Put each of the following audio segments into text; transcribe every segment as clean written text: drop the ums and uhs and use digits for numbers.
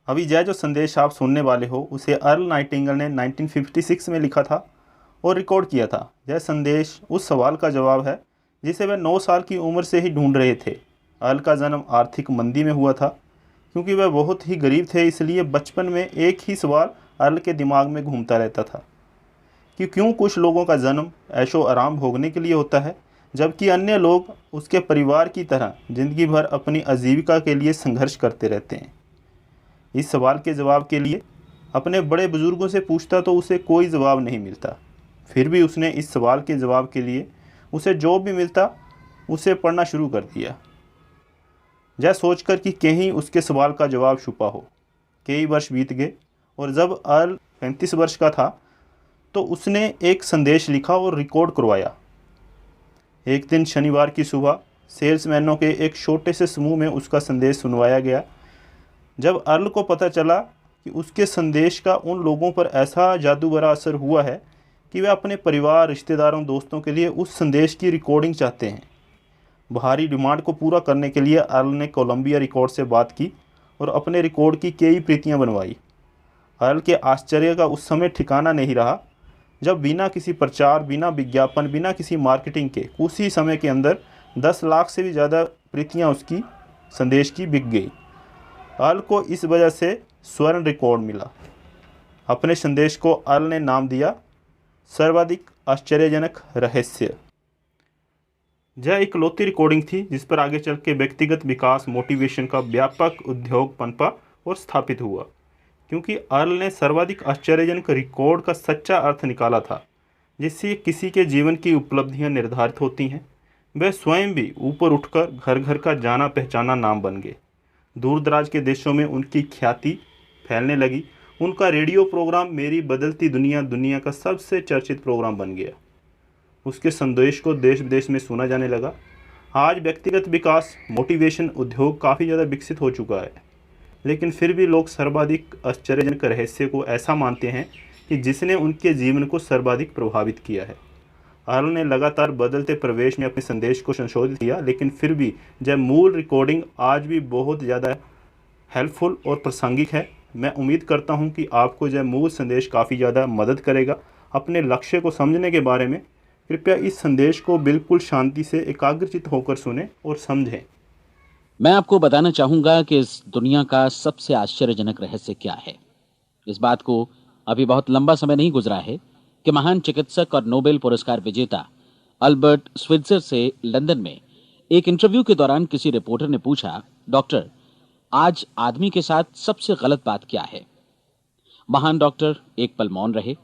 अभी यह जो संदेश आप सुनने वाले हो उसे अर्ल नाइटिंगेल ने 1956 में लिखा था और रिकॉर्ड किया था। यह संदेश उस सवाल का जवाब है जिसे वह 9 साल की उम्र से ही ढूंढ रहे थे। अर्ल का जन्म आर्थिक मंदी में हुआ था। क्योंकि वह बहुत ही गरीब थे, इसलिए बचपन में एक ही सवाल अर्ल के दिमाग में घूमता रहता था कि क्यों कुछ लोगों का जन्म ऐशो आराम भोगने के लिए होता है, जबकि अन्य लोग उसके परिवार की तरह ज़िंदगी भर अपनी आजीविका के लिए संघर्ष करते रहते हैं। इस सवाल के जवाब के लिए अपने बड़े बुजुर्गों से पूछता तो उसे कोई जवाब नहीं मिलता। फिर भी उसने इस सवाल के जवाब के लिए उसे जो भी मिलता उसे पढ़ना शुरू कर दिया, यह सोचकर कि कहीं उसके सवाल का जवाब छुपा हो। कई वर्ष बीत गए और जब अर्ल 35 वर्ष का था तो उसने एक संदेश लिखा और रिकॉर्ड करवाया। एक दिन शनिवार की सुबह सेल्समैनों के एक छोटे से समूह में उसका संदेश सुनवाया गया। जब अर्ल को पता चला कि उसके संदेश का उन लोगों पर ऐसा जादू भरा असर हुआ है कि वे अपने परिवार, रिश्तेदारों, दोस्तों के लिए उस संदेश की रिकॉर्डिंग चाहते हैं। बाहरी डिमांड को पूरा करने के लिए अर्ल ने कोलंबिया रिकॉर्ड से बात की और अपने रिकॉर्ड की कई प्रतियां बनवाई। अर्ल के आश्चर्य का उस समय ठिकाना नहीं रहा जब बिना किसी प्रचार, बिना विज्ञापन, बिना किसी मार्केटिंग के कुछ ही समय के अंदर 10 लाख से भी ज़्यादा प्रतियां उसकी संदेश की बिक गई। अर्ल को इस वजह से स्वर्ण रिकॉर्ड मिला। अपने संदेश को अर्ल ने नाम दिया सर्वाधिक आश्चर्यजनक रहस्य। यह एक इकलौती रिकॉर्डिंग थी जिस पर आगे चल के व्यक्तिगत विकास, मोटिवेशन का व्यापक उद्योग पनपा और स्थापित हुआ। क्योंकि अर्ल ने सर्वाधिक आश्चर्यजनक रिकॉर्ड का सच्चा अर्थ निकाला था, जिससे किसी के जीवन की उपलब्धियां निर्धारित होती हैं। वह स्वयं भी ऊपर उठकर घर घर का जाना पहचाना नाम बन गए। दूर दराज के देशों में उनकी ख्याति फैलने लगी। उनका रेडियो प्रोग्राम मेरी बदलती दुनिया दुनिया का सबसे चर्चित प्रोग्राम बन गया। उसके संदेश को देश विदेश में सुना जाने लगा। आज व्यक्तिगत विकास, मोटिवेशन उद्योग काफ़ी ज़्यादा विकसित हो चुका है, लेकिन फिर भी लोग सर्वाधिक आश्चर्यजनक रहस्य को ऐसा मानते हैं कि जिसने उनके जीवन को सर्वाधिक प्रभावित किया है। अर्ल ने लगातार बदलते परिवेश में अपने संदेश को संशोधित किया, लेकिन फिर भी जब मूल रिकॉर्डिंग आज भी बहुत ज़्यादा हेल्पफुल और प्रासंगिक है। मैं उम्मीद करता हूं कि आपको यह मूल संदेश काफ़ी ज़्यादा मदद करेगा अपने लक्ष्य को समझने के बारे में। कृपया इस संदेश को बिल्कुल शांति से एकाग्रचित होकर सुने और समझें। मैं आपको बताना चाहूंगा कि इस दुनिया का सबसे आश्चर्यजनक रहस्य क्या है। इस बात को अभी बहुत लंबा समय नहीं गुजरा है कि महान चिकित्सक और नोबेल पुरस्कार विजेता अल्बर्ट स्विट्जर से लंदन में एक इंटरव्यू के दौरान किसी रिपोर्टर ने पूछा, डॉक्टर, आज आदमी के साथ सबसे गलत बात क्या है? महान डॉक्टर एक पल मौन रहे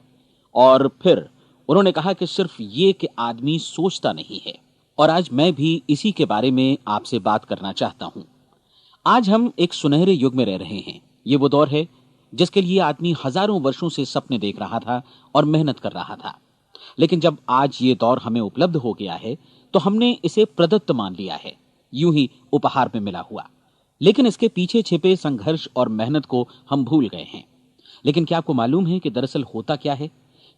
और फिर उन्होंने कहा कि सिर्फ ये कि आदमी सोचता नहीं है। और आज मैं भी इसी के बारे में आपसे बात करना चाहता हूं। आज हम एक सुनहरे युग में रह रहे हैं। ये वो दौर है जिसके लिए आदमी हजारों वर्षों से सपने देख रहा था और मेहनत कर रहा था। लेकिन जब आज ये दौर हमें उपलब्ध हो गया है तो हमने इसे प्रदत्त मान लिया है, यूं ही उपहार में मिला हुआ। लेकिन इसके पीछे छिपे संघर्ष और मेहनत को हम भूल गए हैं। लेकिन क्या आपको मालूम है कि दरअसल होता क्या है?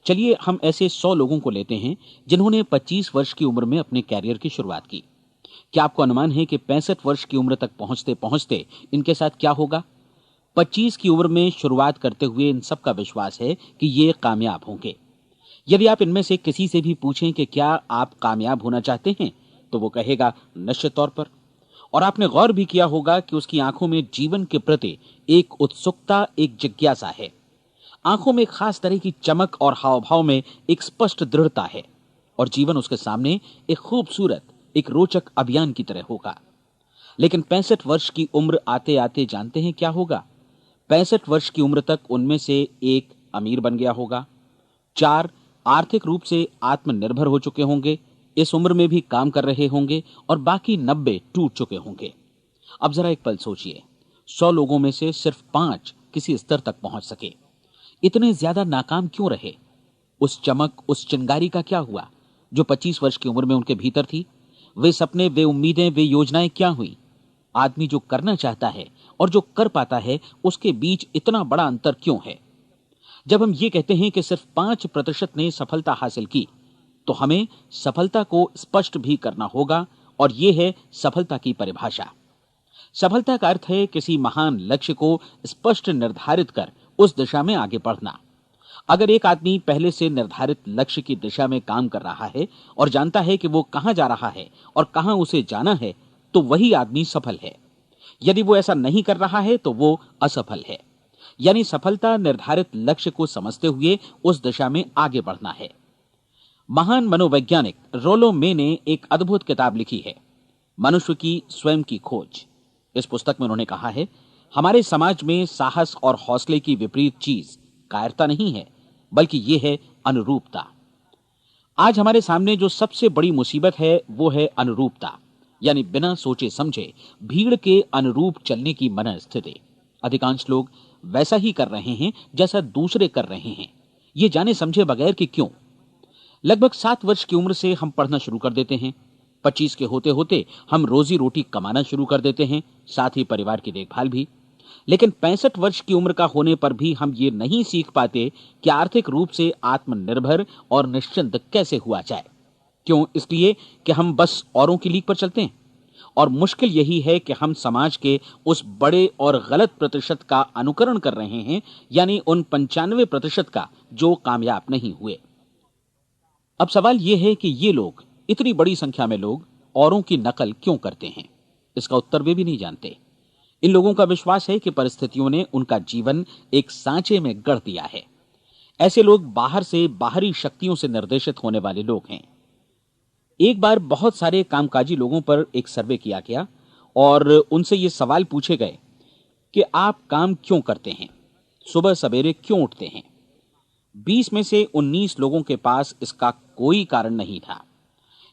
चलिए हम ऐसे 100 लोगों को लेते हैं जिन्होंने 25 वर्ष की उम्र में अपने कैरियर की शुरुआत की। क्या आपको अनुमान है कि 65 वर्ष की उम्र तक पहुंचते पहुंचते इनके साथ क्या होगा? 25 की उम्र में शुरुआत करते हुए इन सबका विश्वास है कि ये कामयाब होंगे। यदि आप इनमें से किसी से भी पूछें कि क्या आप कामयाब होना चाहते हैं, तो वो कहेगा निश्चित तौर पर। और आपने गौर भी किया होगा कि उसकी आंखों में जीवन के प्रति एक उत्सुकता, एक जिज्ञासा है। आंखों में खास तरह की चमक और हाव भाव में एक स्पष्ट दृढ़ता है और जीवन उसके सामने एक खूबसूरत, एक रोचक अभियान की तरह होगा। लेकिन 65 वर्ष की उम्र आते आते जानते हैं क्या होगा? 65 वर्ष की उम्र तक उनमें से एक अमीर बन गया होगा, 4 आर्थिक रूप से आत्मनिर्भर हो चुके होंगे, इस उम्र में भी काम कर रहे होंगे और बाकी 90 टूट चुके होंगे। अब जरा एक पल सोचिए, 100 लोगों में से सिर्फ 5 किसी स्तर तक पहुंच सके। इतने ज्यादा नाकाम क्यों रहे? उस चमक, उस चिंगारी का क्या हुआ जो 25 वर्ष की उम्र में उनके भीतर थी? वे सपने, वे उम्मीदें, वे योजनाएं क्या हुई? आदमी जो करना चाहता है और जो कर पाता है, उसके बीच इतना बड़ा अंतर क्यों है? जब हम ये कहते हैं कि सिर्फ 5% ने सफलता हासिल की, तो हमें सफलता को स्पष्ट भी करना होगा और यह है सफलता की परिभाषा। सफलता का अर्थ है किसी महान लक्ष्य को स्पष्ट निर्धारित कर उस दिशा में आगे बढ़ना। अगर एक आदमी पहले से निर्धारित लक्ष्य की दिशा में काम कर रहा है और जानता है कि वो कहां जा रहा है और कहां उसे जाना है, तो वही आदमी सफल है। यदि वो ऐसा नहीं कर रहा है तो वो असफल है। यानी सफलता निर्धारित लक्ष्य को समझते हुए उस दिशा में आगे बढ़ना है। महान मनोवैज्ञानिक रोलो मे ने एक अद्भुत किताब लिखी है, मनुष्य की स्वयं की खोज। इस पुस्तक में उन्होंने कहा है, हमारे समाज में साहस और हौसले की विपरीत चीज कायरता नहीं है, बल्कि यह है अनुरूपता। आज हमारे सामने जो सबसे बड़ी मुसीबत है वो है अनुरूपता, यानी बिना सोचे समझे भीड़ के अनुरूप चलने की मनस्थिति। अधिकांश लोग वैसा ही कर रहे हैं जैसा दूसरे कर रहे हैं, ये जाने समझे बगैर कि क्यों। लगभग 7 वर्ष की उम्र से हम पढ़ना शुरू कर देते हैं। 25 के होते होते हम रोजी रोटी कमाना शुरू कर देते हैं, साथ ही परिवार की देखभाल भी। लेकिन 65 वर्ष की उम्र का होने पर भी हम ये नहीं सीख पाते कि आर्थिक रूप से आत्मनिर्भर और निश्चिंत कैसे हुआ जाए। क्यों? इसलिए कि हम बस औरों की लीक पर चलते हैं। और मुश्किल यही है कि हम समाज के उस बड़े और गलत प्रतिशत का अनुकरण कर रहे हैं, यानी उन 95% का जो कामयाब नहीं हुए। अब सवाल यह है कि ये लोग, इतनी बड़ी संख्या में लोग, औरों की नकल क्यों करते हैं? इसका उत्तर वे भी नहीं जानते। इन लोगों का विश्वास है कि परिस्थितियों ने उनका जीवन एक सांचे में गढ़ दिया है। ऐसे लोग बाहर से बाहरी शक्तियों से निर्देशित होने वाले लोग हैं। एक बार बहुत सारे कामकाजी लोगों पर एक सर्वे किया गया और उनसे ये सवाल पूछे गए कि आप काम क्यों करते हैं, सुबह सवेरे क्यों उठते हैं। 20 में से 19 लोगों के पास इसका कोई कारण नहीं था।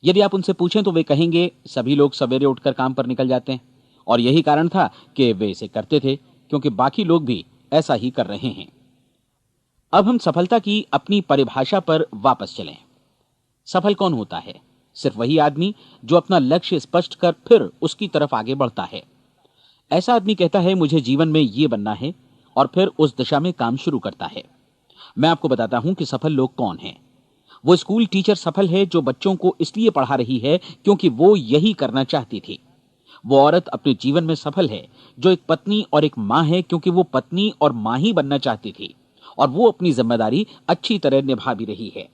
यदि आप उनसे पूछें तो वे कहेंगे सभी लोग सवेरे उठकर काम पर निकल जाते हैं और यही कारण था कि वे इसे करते थे क्योंकि बाकी लोग भी ऐसा ही कर रहे हैं। अब हम सफलता की अपनी परिभाषा पर वापस चलें। सफल कौन होता है? सिर्फ वही आदमी जो अपना लक्ष्य स्पष्ट कर फिर उसकी तरफ आगे बढ़ता है। ऐसा आदमी कहता है मुझे जीवन में ये बनना है और फिर उस दिशा में काम शुरू करता है। मैं आपको बताता हूं कि सफल लोग कौन हैं। वो स्कूल टीचर सफल है जो बच्चों को इसलिए पढ़ा रही है क्योंकि वो यही करना चाहती थी। वो औरत अपने जीवन में सफल है जो एक पत्नी और एक मां है क्योंकि वो पत्नी और मां ही बनना चाहती थी और वो अपनी जिम्मेदारी अच्छी तरह निभा भी रही है।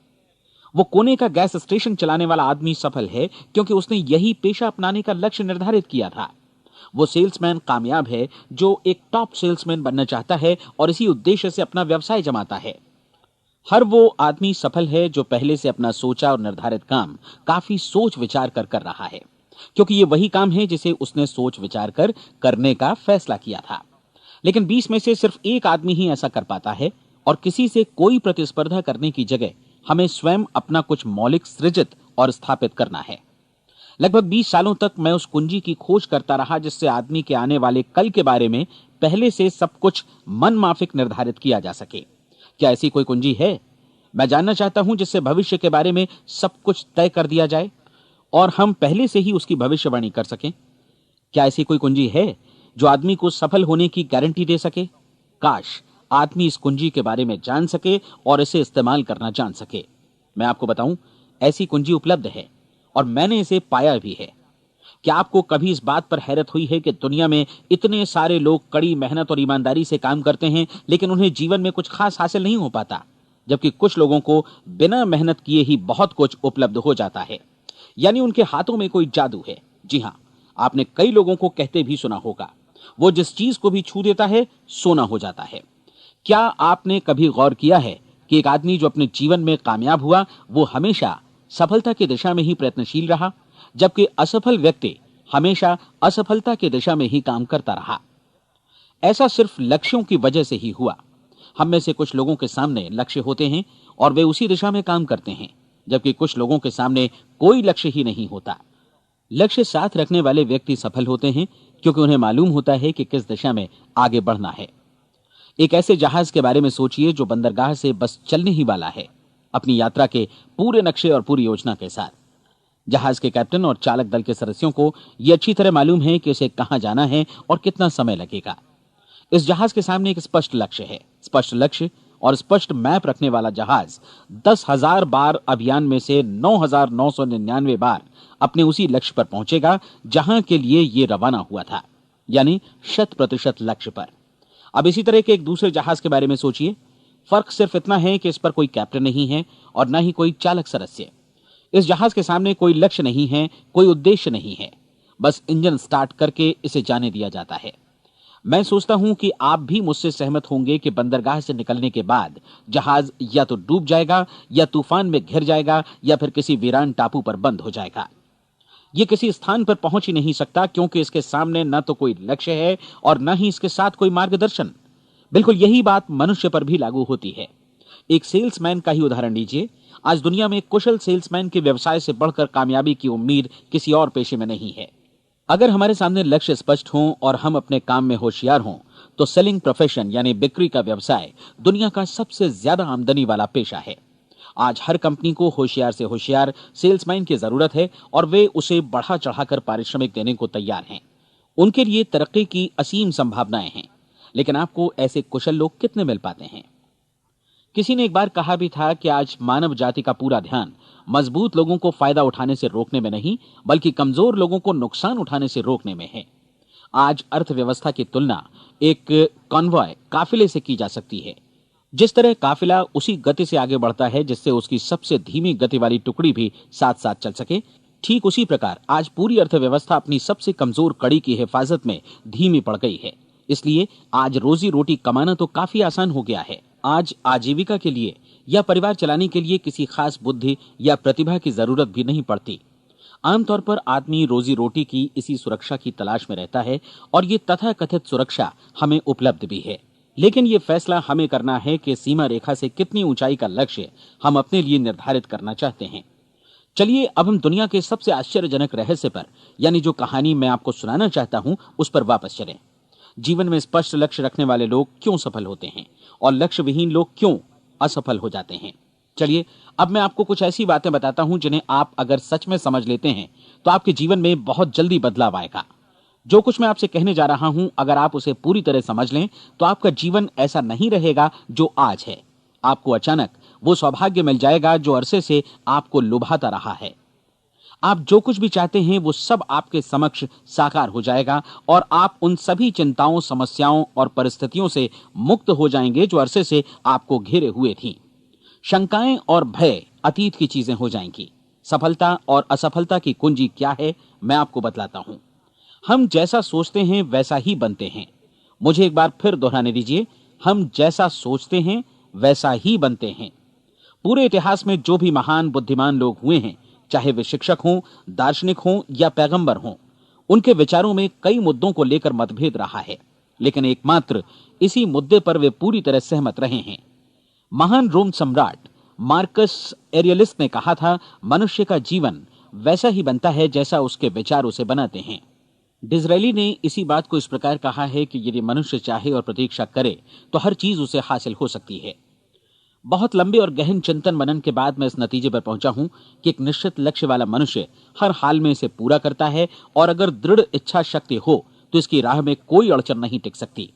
वो कोने का गैस स्टेशन चलाने वाला आदमी सफल है क्योंकि उसने यही पेशा अपनाने का लक्ष्य निर्धारित किया था। वो सेल्समैन कामयाब है जो एक टॉप सेल्समैन बनना चाहता है और इसी उद्देश्य से अपना व्यवसाय जमाता है। हर वो आदमी सफल है जो पहले से अपना सोचा और निर्धारित काम काफी सोच विचार कर रहा है, क्योंकि ये वही काम है जिसे उसने सोच विचार कर करने का फैसला किया था। लेकिन 20 में से सिर्फ एक आदमी ही ऐसा कर पाता है और किसी से कोई प्रतिस्पर्धा करने की जगह हमें स्वयं अपना कुछ मौलिक सृजित और स्थापित करना है। लगभग 20 सालों तक मैं उस कुंजी की खोज करता रहा जिससे आदमी के आने वाले कल के बारे में पहले से सब कुछ मन माफिक निर्धारित किया जा सके। क्या ऐसी कोई कुंजी है? मैं जानना चाहता हूं जिससे भविष्य के बारे में सब कुछ तय कर दिया जाए और हम पहले से ही उसकी भविष्यवाणी कर सकें। क्या ऐसी कोई कुंजी है जो आदमी को सफल होने की गारंटी दे सके? काश आदमी इस कुंजी के बारे में जान सके और इसे इस्तेमाल करना जान सके। मैं आपको बताऊं, ऐसी कुंजी उपलब्ध है और मैंने इसे पाया भी है। क्या आपको कभी इस बात पर हैरत हुई है कि दुनिया में इतने सारे लोग कड़ी मेहनत और ईमानदारी से काम करते हैं लेकिन उन्हें जीवन में कुछ खास हासिल नहीं हो पाता, जबकि कुछ लोगों को बिना मेहनत किए ही बहुत कुछ उपलब्ध हो जाता है। यानी उनके हाथों में कोई जादू है। जी हां, आपने कई लोगों को कहते भी सुना होगा, वो जिस चीज को भी छू देता है सोना हो जाता है। क्या आपने कभी गौर किया है कि एक आदमी जो अपने जीवन में कामयाब हुआ वो हमेशा सफलता की दिशा में ही प्रयत्नशील रहा, जबकि असफल व्यक्ति हमेशा असफलता की दिशा में ही काम करता रहा? ऐसा सिर्फ लक्ष्यों की वजह से ही हुआ। हम में से कुछ लोगों के सामने लक्ष्य होते हैं और वे उसी दिशा में काम करते हैं, जबकि कुछ लोगों के सामने कोई लक्ष्य ही नहीं होता। लक्ष्य साथ रखने वाले व्यक्ति सफल होते हैं क्योंकि उन्हें मालूम होता है कि किस दिशा में आगे बढ़ना है। एक ऐसे जहाज के बारे में सोचिए जो बंदरगाह से बस चलने ही वाला है, अपनी यात्रा के पूरे नक्शे और पूरी योजना के साथ। जहाज के कैप्टन और चालक दल के सदस्यों को यह अच्छी तरह मालूम है कि उसे कहां जाना है और कितना समय लगेगा। इस जहाज के सामने एक स्पष्ट लक्ष्य है। स्पष्ट लक्ष्य और स्पष्ट मैप रखने वाला जहाज 10,000 बार अभियान में से 9,999 बार अपने उसी लक्ष्य पर पहुंचेगा जहां के लिए यह रवाना हुआ था। यानी 100% लक्ष्य पर। अब इसी तरह के एक दूसरे जहाज के बारे में सोचिए। फर्क सिर्फ इतना है कि इस पर कोई कैप्टन नहीं है और न ही कोई चालक सदस्य। इस जहाज के सामने कोई लक्ष्य नहीं है, कोई उद्देश्य नहीं है, बस इंजन स्टार्ट करके इसे जाने दिया जाता है। मैं सोचता हूं कि आप भी मुझसे सहमत होंगे कि बंदरगाह से निकलने के बाद जहाज या तो डूब जाएगा, या तूफान में घिर जाएगा, या फिर किसी वीरान टापू पर बंद हो जाएगा। ये किसी स्थान पर पहुंच ही नहीं सकता, क्योंकि इसके सामने न तो कोई लक्ष्य है और न ही इसके साथ कोई मार्गदर्शन। बिल्कुल यही बात मनुष्य पर भी लागू होती है। एक सेल्समैन का ही उदाहरण लीजिए। आज दुनिया में कुशल सेल्समैन के व्यवसाय से बढ़कर कामयाबी की उम्मीद किसी और पेशे में नहीं है। अगर हमारे सामने लक्ष्य स्पष्ट हों और हम अपने काम में होशियार हों, तो सेलिंग प्रोफेशन यानी बिक्री का व्यवसाय दुनिया का सबसे ज्यादा आमदनी वाला पेशा है। आज हर कंपनी को होशियार से होशियार सेल्समैन की जरूरत है और वे उसे बढ़ा चढ़ाकर पारिश्रमिक देने को तैयार हैं। उनके लिए तरक्की की असीम संभावनाएं हैं, लेकिन आपको ऐसे कुशल लोग कितने मिल पाते हैं? किसी ने एक बार कहा भी था कि आज मानव जाति का पूरा ध्यान मजबूत लोगों को फायदा उठाने से रोकने में नहीं, बल्कि कमजोर लोगों को नुकसान उठाने से रोकने में है। आज अर्थव्यवस्था की तुलना एक कॉन्वॉय काफिले से की जा सकती है। जिस तरह काफिला उसी गति से आगे बढ़ता है जिससे उसकी सबसे धीमी गति वाली टुकड़ी भी साथ साथ चल सके, ठीक उसी प्रकार आज पूरी अर्थव्यवस्था अपनी सबसे कमजोर कड़ी की हिफाजत में धीमी पड़ गई है। इसलिए आज रोजी रोटी कमाना तो काफी आसान हो गया है। आज आजीविका के लिए या परिवार चलाने के लिए किसी खास बुद्धि या प्रतिभा की जरूरत भी नहीं पड़ती। आमतौर पर आदमी रोजी रोटी की इसी सुरक्षा की तलाश में रहता है और ये तथाकथित सुरक्षा हमें उपलब्ध भी है। लेकिन ये फैसला हमें करना है कि सीमा रेखा से कितनी ऊंचाई का लक्ष्य हम अपने लिए निर्धारित करना चाहते हैं। चलिए अब हम दुनिया के सबसे आश्चर्यजनक रहस्य पर, यानी जो कहानी मैं आपको सुनाना चाहता हूं, उस पर वापस चलें। जीवन में स्पष्ट लक्ष्य रखने वाले लोग क्यों सफल होते हैं और लक्ष्य विहीन लोग क्यों असफल हो जाते हैं? चलिए अब मैं आपको कुछ ऐसी बातें बताता हूं जिन्हें आप अगर सच में समझ लेते हैं तो आपके जीवन में बहुत जल्दी बदलाव आएगा। जो कुछ मैं आपसे कहने जा रहा हूं, अगर आप उसे पूरी तरह समझ लें तो आपका जीवन ऐसा नहीं रहेगा जो आज है। आपको अचानक वो सौभाग्य मिल जाएगा जो अरसे से आपको लुभाता रहा है। आप जो कुछ भी चाहते हैं वो सब आपके समक्ष साकार हो जाएगा और आप उन सभी चिंताओं, समस्याओं और परिस्थितियों से मुक्त हो जाएंगे जो अरसे से आपको घेरे हुए थी। शंकाएं और भय अतीत की चीजें हो जाएंगी। सफलता और असफलता की कुंजी क्या है, मैं आपको बतलाता हूं। हम जैसा सोचते हैं वैसा ही बनते हैं। मुझे एक बार फिर दोहराने दीजिए, हम जैसा सोचते हैं वैसा ही बनते हैं। पूरे इतिहास में जो भी महान बुद्धिमान लोग हुए हैं, चाहे वे शिक्षक हों, दार्शनिक हों या पैगंबर हों, उनके विचारों में कई मुद्दों को लेकर मतभेद रहा है, लेकिन एकमात्र इसी मुद्दे पर वे पूरी तरह सहमत रहे हैं। महान रोम सम्राट मार्कस एरियलिस ने कहा था, मनुष्य का जीवन वैसा ही बनता है जैसा उसके विचार उसे बनाते हैं। डिज़रायली ने इसी बात को इस प्रकार कहा है कि यदि मनुष्य चाहे और प्रतीक्षा करे तो हर चीज उसे हासिल हो सकती है। बहुत लंबे और गहन चिंतन मनन के बाद मैं इस नतीजे पर पहुंचा हूं कि एक निश्चित लक्ष्य वाला मनुष्य हर हाल में इसे पूरा करता है और अगर दृढ़ इच्छा शक्ति हो तो इसकी राह में कोई अड़चन नहीं टिक सकती।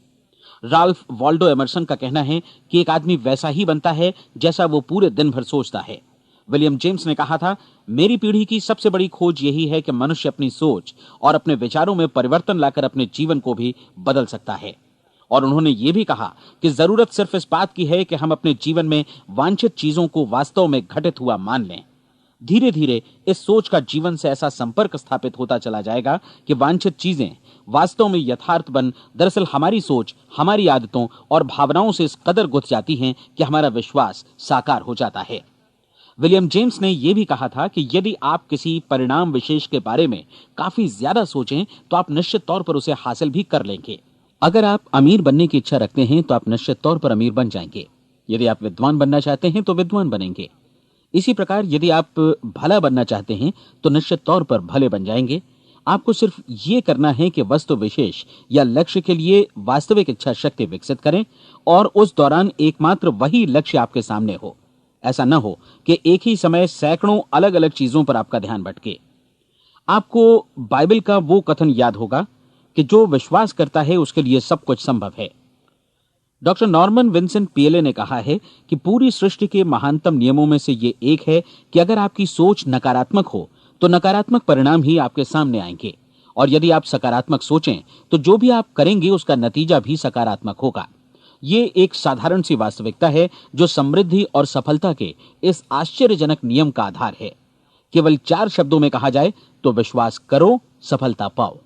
राल्फ वॉल्डो एमर्सन का कहना है कि एक आदमी वैसा ही बनता है जैसा वो पूरे दिन भर सोचता है। विलियम जेम्स ने कहा था, मेरी पीढ़ी की सबसे बड़ी खोज यही है कि मनुष्य अपनी सोच और अपने विचारों में परिवर्तन लाकर अपने जीवन को भी बदल सकता है। और उन्होंने ये भी कहा कि जरूरत सिर्फ इस बात की है कि हम अपने जीवन में वांछित चीजों को वास्तव में घटित हुआ मान लें। धीरे धीरे इस सोच का जीवन से ऐसा संपर्क स्थापित होता चला जाएगा कि वांछित चीजें वास्तव में यथार्थ बन दरअसल हमारी सोच, हमारी आदतों और भावनाओं से इस कदर गुथ जाती हैं कि हमारा विश्वास साकार हो जाता है। विलियम जेम्स ने यह भी कहा था कि यदि आप किसी परिणाम विशेष के बारे में काफी ज्यादा सोचें तो आप निश्चित तौर पर उसे हासिल भी कर लेंगे। अगर आप अमीर बनने की इच्छा रखते हैं तो आप निश्चित तौर पर अमीर बन जाएंगे। यदि आप विद्वान बनना चाहते हैं तो विद्वान बनेंगे। इसी प्रकार यदि आप भला बनना चाहते हैं तो निश्चित तौर पर भले बन जाएंगे। आपको सिर्फ ये करना है कि वस्तु विशेष या लक्ष्य के लिए वास्तविक इच्छा शक्ति विकसित करें और उस दौरान एकमात्र वही लक्ष्य आपके सामने हो। ऐसा न हो कि एक ही समय सैकड़ों अलग अलग चीजों पर आपका ध्यान भटके। आपको बाइबल का वो कथन याद होगा कि जो विश्वास करता है उसके लिए सब कुछ संभव है। डॉक्टर नॉर्मन विंसेंट पीएले ने कहा है कि पूरी सृष्टि के महानतम नियमों में से ये एक है कि अगर आपकी सोच नकारात्मक हो तो नकारात्मक परिणाम ही आपके सामने आएंगे और यदि आप सकारात्मक सोचें तो जो भी आप करेंगे उसका नतीजा भी सकारात्मक होगा। ये एक साधारण सी वास्तविकता है जो समृद्धि और सफलता के इस आश्चर्यजनक नियम का आधार है। केवल 4 शब्दों में कहा जाए तो विश्वास करो, सफलता पाओ।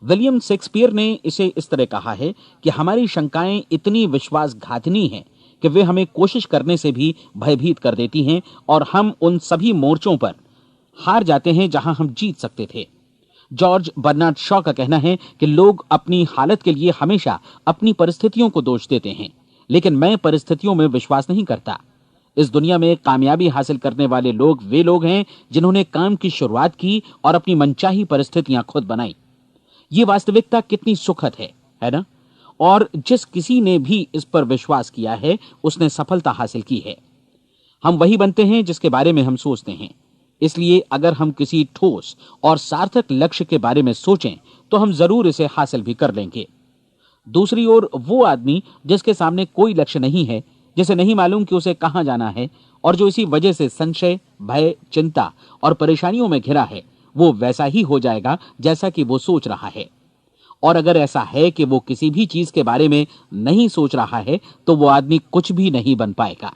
विलियम शेक्सपियर ने इसे इस तरह कहा है कि हमारी शंकाएं इतनी विश्वासघातिनी हैं कि वे हमें कोशिश करने से भी भयभीत कर देती हैं और हम उन सभी मोर्चों पर हार जाते हैं जहां हम जीत सकते थे। जॉर्ज बर्नार्ड शॉ का कहना है कि लोग अपनी हालत के लिए हमेशा अपनी परिस्थितियों को दोष देते हैं, लेकिन मैं परिस्थितियों में विश्वास नहीं करता। इस दुनिया में कामयाबी हासिल करने वाले लोग वे लोग हैं जिन्होंने काम की शुरुआत की और अपनी मनचाही परिस्थितियां खुद बनाई। ये वास्तविकता कितनी सुखद है ना? और जिस किसी ने भी इस पर विश्वास किया है उसने सफलता हासिल की है। हम वही बनते हैं जिसके बारे में हम सोचते हैं। इसलिए अगर हम किसी ठोस और सार्थक लक्ष्य के बारे में सोचें तो हम जरूर इसे हासिल भी कर लेंगे। दूसरी ओर वो आदमी जिसके सामने कोई लक्ष्य नहीं है, जिसे नहीं मालूम कि उसे कहां जाना है और जो इसी वजह से संशय, भय, चिंता और परेशानियों में घिरा है, वो वैसा ही हो जाएगा जैसा कि वो सोच रहा है। और अगर ऐसा है कि वो किसी भी चीज के बारे में नहीं सोच रहा है तो वो आदमी कुछ भी नहीं बन पाएगा।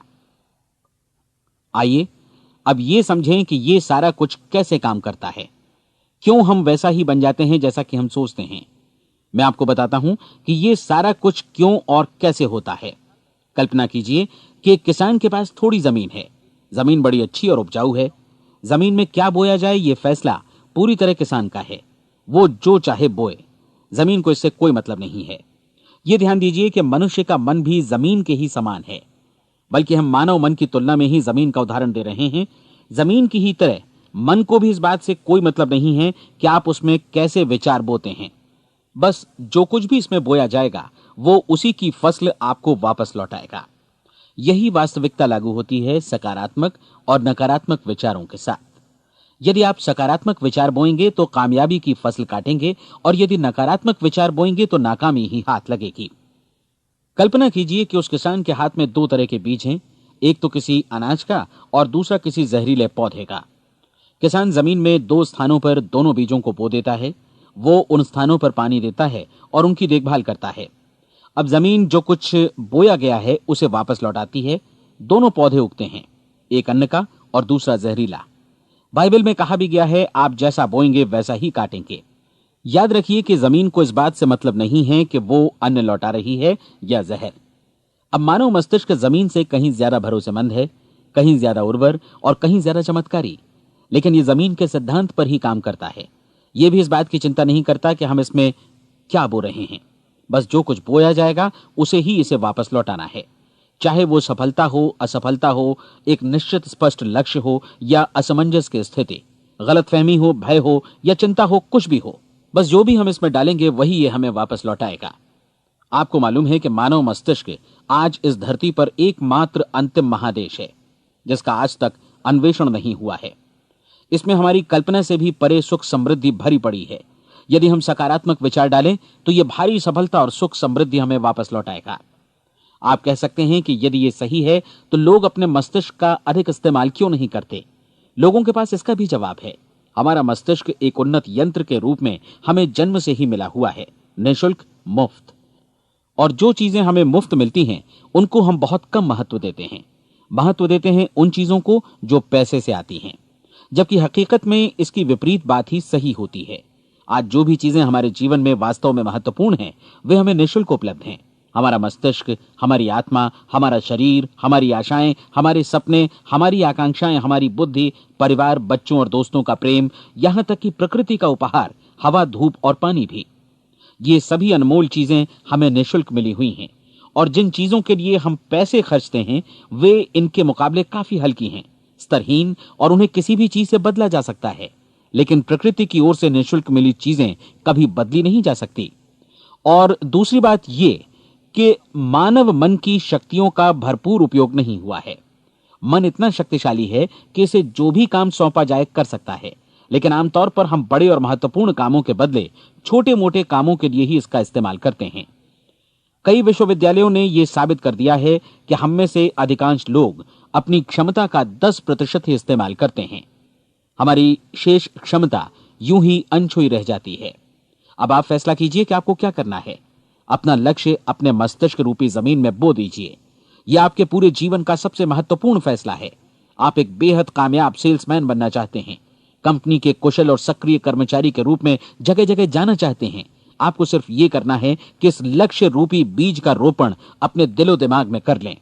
आइए अब ये समझें कि ये सारा कुछ कैसे काम करता है, क्यों हम वैसा ही बन जाते हैं जैसा कि हम सोचते हैं। मैं आपको बताता हूं कि ये सारा कुछ क्यों और कैसे होता है। कल्पना कीजिए कि एक किसान के पास थोड़ी जमीन है। जमीन बड़ी अच्छी और उपजाऊ है। जमीन में क्या बोया जाए ये फैसला पूरी तरह किसान का है। वो जो चाहे बोए, जमीन को इससे कोई मतलब नहीं है। ये ध्यान दीजिए कि मनुष्य का मन भी जमीन के ही समान है, बल्कि हम मानव मन की तुलना में ही जमीन का उदाहरण दे रहे हैं। जमीन की ही तरह मन को भी इस बात से कोई मतलब नहीं है कि आप उसमें कैसे विचार बोते हैं। बस जो कुछ भी इसमें बोया जाएगा वो उसी की फसल आपको वापस लौटाएगा। यही वास्तविकता लागू होती है सकारात्मक और नकारात्मक विचारों के साथ। यदि आप सकारात्मक विचार बोएंगे तो कामयाबी की फसल काटेंगे और यदि नकारात्मक विचार बोएंगे तो नाकामी ही हाथ लगेगी। कल्पना कीजिए कि उस किसान के हाथ में 2 तरह के बीज हैं, एक तो किसी अनाज का और दूसरा किसी जहरीले पौधे का। किसान जमीन में 2 स्थानों पर दोनों बीजों को बो देता है। वो उन स्थानों पर पानी देता है और उनकी देखभाल करता है। अब जमीन जो कुछ बोया गया है उसे वापस लौटाती है। दोनों पौधे उगते हैं, एक अन्न का और दूसरा जहरीला। बाइबल में कहा भी गया है, आप जैसा बोएंगे वैसा ही काटेंगे। याद रखिए कि जमीन को इस बात से मतलब नहीं है कि वो अन्न लौटा रही है या जहर। अब मानव मस्तिष्क जमीन से कहीं ज्यादा भरोसेमंद है, कहीं ज्यादा उर्वर और कहीं ज्यादा चमत्कारी, लेकिन ये जमीन के सिद्धांत पर ही काम करता है। ये भी इस बात की चिंता नहीं करता कि हम इसमें क्या बो रहे हैं। बस जो कुछ बोया जाएगा उसे ही इसे वापस लौटाना है, चाहे वो सफलता हो, असफलता हो, एक निश्चित स्पष्ट लक्ष्य हो या असमंजस की स्थिति, गलतफहमी हो, भय हो या चिंता हो, कुछ भी हो। बस जो भी हम इसमें डालेंगे वही ये हमें वापस लौटाएगा। आपको मालूम है कि मानव मस्तिष्क आज इस धरती पर एकमात्र अंतिम महादेश है जिसका आज तक अन्वेषण नहीं हुआ है। इसमें हमारी कल्पना से भी परे सुख समृद्धि भरी पड़ी है। यदि हम सकारात्मक विचार डालें तो यह भारी सफलता और सुख समृद्धि हमें वापस लौटाएगा। आप कह सकते हैं कि यदि ये सही है तो लोग अपने मस्तिष्क का अधिक इस्तेमाल क्यों नहीं करते? लोगों के पास इसका भी जवाब है। हमारा मस्तिष्क एक उन्नत यंत्र के रूप में हमें जन्म से ही मिला हुआ है, निःशुल्क, मुफ्त। और जो चीजें हमें मुफ्त मिलती हैं उनको हम बहुत कम महत्व देते हैं। महत्व देते हैं उन चीजों को जो पैसे से आती हैं, जबकि हकीकत में इसकी विपरीत बात ही सही होती है। आज जो भी चीजें हमारे जीवन में वास्तव में महत्वपूर्ण हैं वे हमें निःशुल्क उपलब्ध हैं। हमारा मस्तिष्क, हमारी आत्मा, हमारा शरीर, हमारी आशाएं, हमारे सपने, हमारी आकांक्षाएं, हमारी बुद्धि, परिवार, बच्चों और दोस्तों का प्रेम, यहां तक कि प्रकृति का उपहार, हवा, धूप और पानी भी। ये सभी अनमोल चीजें हमें निःशुल्क मिली हुई हैं और जिन चीजों के लिए हम पैसे खर्चते हैं वे इनके मुकाबले काफी हल्की हैं, स्तरहीन और उन्हें किसी भी चीज से बदला जा सकता है। लेकिन प्रकृति की ओर से निःशुल्क मिली चीजें कभी बदली नहीं जा सकती। और दूसरी बात ये कि मानव मन की शक्तियों का भरपूर उपयोग नहीं हुआ है। मन इतना शक्तिशाली है कि इसे जो भी काम सौंपा जाए कर सकता है, लेकिन आमतौर पर हम बड़े और महत्वपूर्ण कामों के बदले छोटे मोटे कामों के लिए ही इसका इस्तेमाल करते हैं। कई विश्वविद्यालयों ने यह साबित कर दिया है कि हम में से अधिकांश लोग अपनी क्षमता का 10% ही इस्तेमाल करते हैं। हमारी शेष क्षमता यूं ही अनछुई रह जाती है। अब आप फैसला कीजिए कि आपको क्या करना है। अपना लक्ष्य अपने मस्तिष्क रूपी जमीन में बो दीजिए। यह आपके पूरे जीवन का सबसे महत्वपूर्ण फैसला है। आप एक बेहद कामयाब सेल्समैन बनना चाहते हैं, कंपनी के कुशल और सक्रिय कर्मचारी के रूप में जगह जगह जाना चाहते हैं। आपको सिर्फ ये करना है कि इस लक्ष्य रूपी बीज का रोपण अपने दिलो दिमाग में कर लें।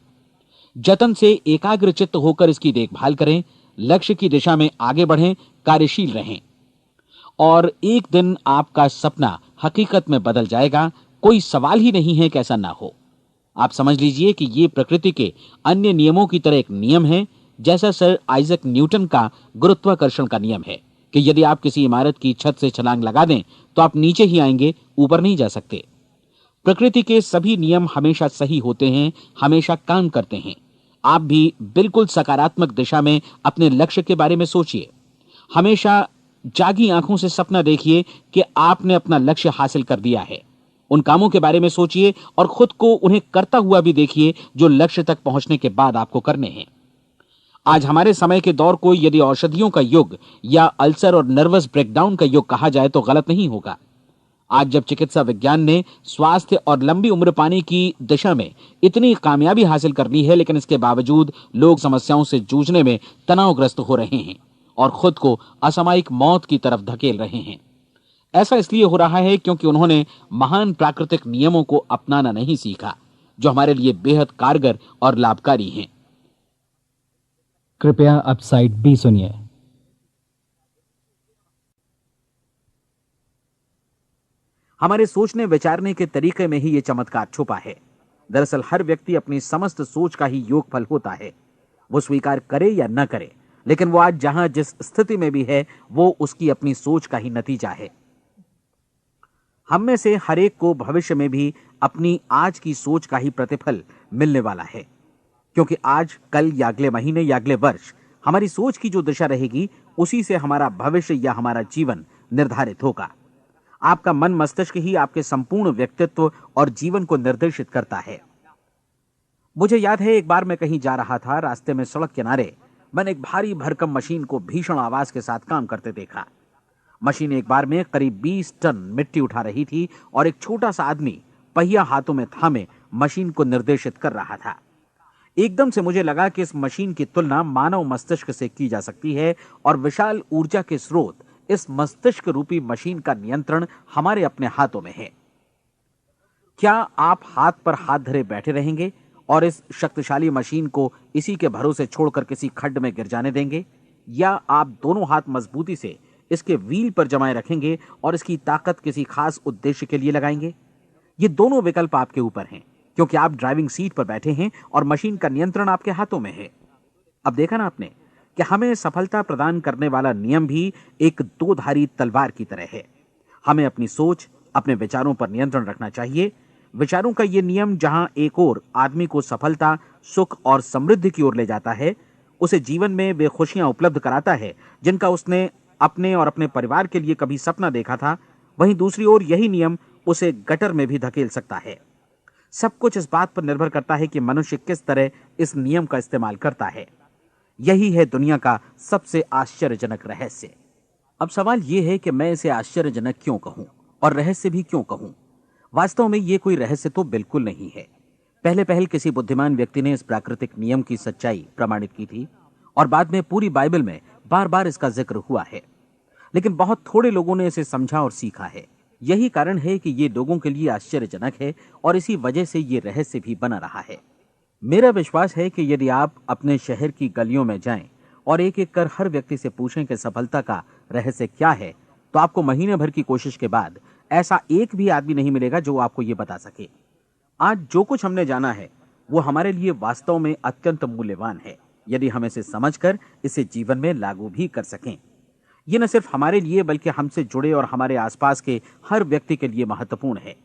जतन से एकाग्रचित्त होकर इसकी देखभाल करें, लक्ष्य की दिशा में आगे बढ़ें, कार्यशील रहें और एक दिन आपका सपना हकीकत में बदल जाएगा। कोई सवाल ही नहीं है कि ऐसा ना हो। आप समझ लीजिए कि ये प्रकृति के अन्य नियमों की तरह एक नियम है, जैसा सर आइजक न्यूटन का गुरुत्वाकर्षण का नियम है कि यदि आप किसी इमारत की छत से छलांग लगा दें तो आप नीचे ही आएंगे, ऊपर नहीं जा सकते। प्रकृति के सभी नियम हमेशा सही होते हैं, हमेशा काम करते हैं। आप भी बिल्कुल सकारात्मक दिशा में अपने लक्ष्य के बारे में सोचिए। हमेशा जागी आंखों से सपना देखिए कि आपने अपना लक्ष्य हासिल कर दिया है। उन कामों के बारे में सोचिए और खुद को उन्हें करता हुआ भी देखिए जो लक्ष्य तक पहुंचने के बाद आपको करने हैं। आज हमारे समय के दौर को यदि औषधियों का युग या अल्सर और नर्वस ब्रेकडाउन का युग कहा जाए तो गलत नहीं होगा। आज जब चिकित्सा विज्ञान ने स्वास्थ्य और लंबी उम्र पाने की दिशा में इतनी कामयाबी हासिल कर ली है, लेकिन इसके बावजूद लोग समस्याओं से जूझने में तनावग्रस्त हो रहे हैं और खुद को असामयिक मौत की तरफ धकेल रहे हैं। ऐसा इसलिए हो रहा है क्योंकि उन्होंने महान प्राकृतिक नियमों को अपनाना नहीं सीखा, जो हमारे लिए बेहद कारगर और लाभकारी हैं। कृपया अब साइड बी सुनिए। हमारे सोचने विचारने के तरीके में ही ये चमत्कार छुपा है। दरअसल हर व्यक्ति अपनी समस्त सोच का ही योगफल होता है। वो स्वीकार करे या न करे, लेकिन वो आज जहां जिस स्थिति में भी है, वो उसकी अपनी सोच का ही नतीजा है। हम में से हर एक को भविष्य में भी अपनी आज की सोच का ही प्रतिफल मिलने वाला है, क्योंकि आज, कल या अगले महीने या अगले वर्ष हमारी सोच की जो दिशा रहेगी, उसी से हमारा भविष्य या हमारा जीवन निर्धारित होगा। आपका मन मस्तिष्क ही आपके संपूर्ण व्यक्तित्व और जीवन को निर्देशित करता है। मुझे याद है, एक बार मैं कहीं जा रहा था, रास्ते में सड़क किनारे मैंने एक भारी भरकम मशीन को भीषण आवाज के साथ काम करते देखा। मशीन एक बार में करीब 20 टन मिट्टी उठा रही थी और एक छोटा सा आदमी पहिया हाथों में थामे मशीन को निर्देशित कर रहा था। एकदम से मुझे लगा कि इस मशीन की तुलना मानव मस्तिष्क से की जा सकती है और विशाल ऊर्जा के स्रोत इस मस्तिष्क रूपी मशीन का नियंत्रण हमारे अपने हाथों में है। क्या आप हाथ पर हाथ धरे बैठे रहेंगे और इस शक्तिशाली मशीन को इसी के भरोसे छोड़कर किसी खड्ड में गिर जाने देंगे, या आप दोनों हाथ मजबूती से इसके व्हील पर जमाए रखेंगे और इसकी ताकत किसी खास उद्देश्य के लिए लगाएंगे? ये दोनों विकल्प आपके ऊपर हैं, क्योंकि आप ड्राइविंग सीट पर बैठे हैं और मशीन का नियंत्रण आपके हाथों में है। अब देखा ना आपने कि हमें सफलता प्रदान करने वाला नियम भी एक दो-धारी तलवार की तरह है। हमें अपनी सोच, अपने विचारों पर नियंत्रण रखना चाहिए। विचारों का यह नियम जहां एक ओर आदमी को सफलता, सुख और समृद्धि की ओर ले जाता है, उसे जीवन में वे खुशियां उपलब्ध कराता है जिनका उसने अपने और अपने परिवार के लिए कभी सपना देखा था, वहीं दूसरी ओर यही नियम उसे गटर में भी धकेल सकता है। सब कुछ इस बात पर निर्भर करता है कि मनुष्य किस तरह इस नियम का इस्तेमाल करता है। यही है दुनिया का सबसे आश्चर्यजनक रहस्य। अब सवाल यह है कि मैं इसे आश्चर्यजनक क्यों कहूं और रहस्य भी क्यों कहूं? वास्तव में यह कोई रहस्य तो बिल्कुल नहीं है। पहले पहल किसी बुद्धिमान व्यक्ति ने इस प्राकृतिक नियम की सच्चाई प्रमाणित की थी और बाद में पूरी बाइबल में बार बार इसका जिक्र हुआ है, लेकिन बहुत थोड़े लोगों ने इसे समझा और सीखा है। यही कारण है कि ये लोगों के लिए आश्चर्यजनक है और इसी वजह से ये रहस्य भी बना रहा है। मेरा विश्वास है कि यदि आप अपने शहर की गलियों में जाएं और एक एक कर हर व्यक्ति से पूछें कि सफलता का रहस्य क्या है, तो आपको महीने भर की कोशिश के बाद ऐसा एक भी आदमी नहीं मिलेगा जो आपको ये बता सके। आज जो कुछ हमने जाना है वो हमारे लिए वास्तव में अत्यंत मूल्यवान है, यदि हम इसे समझकर इसे जीवन में लागू भी कर सकें। ये न सिर्फ हमारे लिए बल्कि हमसे जुड़े और हमारे आसपास के हर व्यक्ति के लिए महत्वपूर्ण है।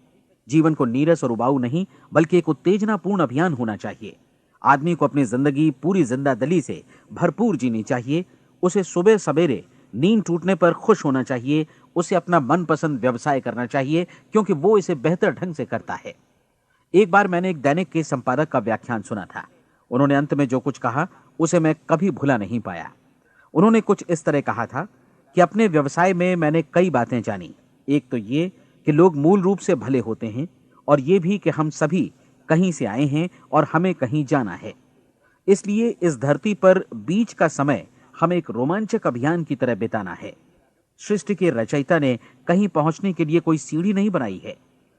जीवन को नीरस और उबाऊ नहीं बल्कि एक उत्तेजनापूर्ण अभियान होना चाहिए। आदमी को अपनी जिंदगी पूरी जिंदादिली से भरपूर जीनी चाहिए। उसे सुबह सवेरे नींद टूटने पर खुश होना चाहिए। उसे अपना मनपसंद व्यवसाय करना चाहिए क्योंकि वो इसे बेहतर ढंग से करता है। एक बार मैंने एक दैनिक के संपादक का व्याख्यान सुना था। उन्होंने अंत में जो कुछ कहा उसे मैं कभी भुला नहीं पाया। उन्होंने कुछ इस तरह कहा था कि अपने व्यवसाय में मैंने कई बातें जानी। एक तो ये कि लोग मूल रूप से भले होते हैं, और ये भी कि हम सभी कहीं से आए हैं और हमें कहीं जाना है। इसलिए इस धरती पर बीच का समय हमें एक रोमांचक अभियान की तरह बिताना है। सृष्टि के रचयिता ने कहीं पहुंचने के लिए कोई सीढ़ी नहीं बनाई है,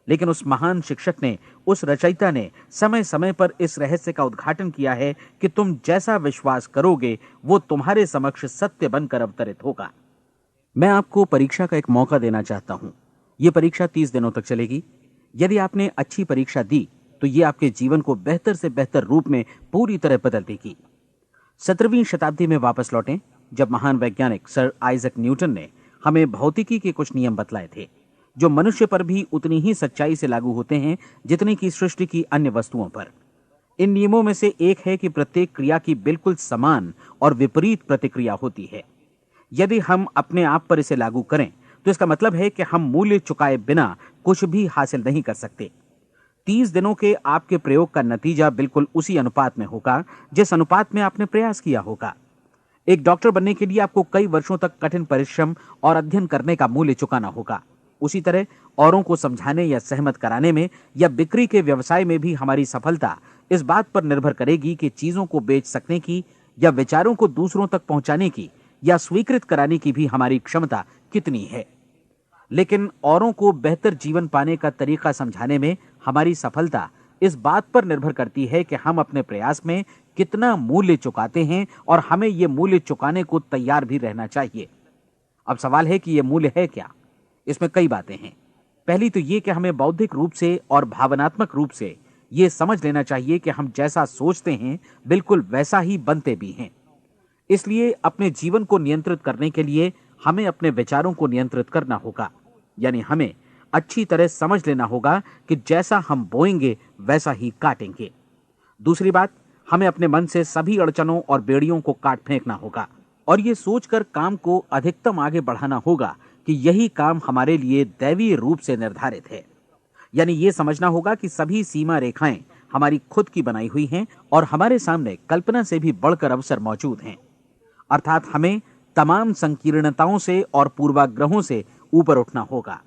लेकिन उस महान शिक्षक ने, उस रचयिता ने समय समय पर इस रहस्य का उद्घाटन किया है कि तुम जैसा विश्वास करोगे वो तुम्हारे समक्ष सत्य बनकर अवतरित होगा। मैं आपको परीक्षा का एक मौका देना चाहता हूं। यह परीक्षा 30 दिनों तक चलेगी। यदि आपने अच्छी परीक्षा दी तो ये आपके जीवन को बेहतर से बेहतर रूप में पूरी तरह बदल देगी। 17वीं शताब्दी में वापस लौटें, जब महान वैज्ञानिक सर आइजक न्यूटन ने हमें भौतिकी के कुछ नियम बतलाए थे, जो मनुष्य पर भी उतनी ही सच्चाई से लागू होते हैं जितनी कि सृष्टि की अन्य वस्तुओं पर। इन नियमों में से एक है कि प्रत्येक क्रिया की बिल्कुल समान और विपरीत प्रतिक्रिया होती है। यदि हम अपने आप पर इसे लागू करें तो इसका मतलब है कि हम मूल्य चुकाए बिना कुछ भी हासिल नहीं कर सकते। 30 दिनों के आपके प्रयोग का नतीजा बिल्कुल उसी अनुपात में होगा जिस अनुपात में आपने प्रयास किया होगा। एक डॉक्टर बनने के लिए आपको कई वर्षों तक कठिन परिश्रम और अध्ययन करने का मूल्य चुकाना होगा। उसी तरह औरों को समझाने या सहमत कराने में या बिक्री के व्यवसाय में भी हमारी सफलता इस बात पर निर्भर करेगी कि चीजों को बेच सकने की या विचारों को दूसरों तक पहुंचाने की या स्वीकृत कराने की भी हमारी क्षमता कितनी है। लेकिन औरों को बेहतर जीवन पाने का तरीका समझाने में हमारी सफलता इस बात पर निर्भर करती है कि हम अपने प्रयास में कितना मूल्य चुकाते हैं और हमें यह मूल्य चुकाने को तैयार भी रहना चाहिए। अब सवाल है कि यह मूल्य है क्या? इसमें कई बातें हैं। पहली तो यह कि हमें बौद्धिक रूप से और भावनात्मक रूप से यह समझ लेना चाहिए कि हम जैसा सोचते हैं बिल्कुल वैसा ही बनते भी हैं। इसलिए अपने जीवन को नियंत्रित करने के लिए हमें अपने विचारों को नियंत्रित करना होगा। यानी हमें अच्छी तरह समझ लेना होगा कि जैसा हम बोएंगे वैसा ही काटेंगे। दूसरी बात, हमें अपने मन से सभी अड़चनों और बेड़ियों को काट फेंकना होगा और ये सोचकर काम को अधिकतम आगे बढ़ाना होगा कि यही काम हमारे लिए दैवीय रूप से निर्धारित है। यानी ये समझना होगा कि सभी सीमा रेखाएं हमारी खुद की बनाई हुई हैं और हमारे सामने कल्पना से भी बढ़कर अवसर मौजूद हैं। अर्थात हमें तमाम संकीर्णताओं से और पूर्वाग्रहों से ऊपर उठना होगा।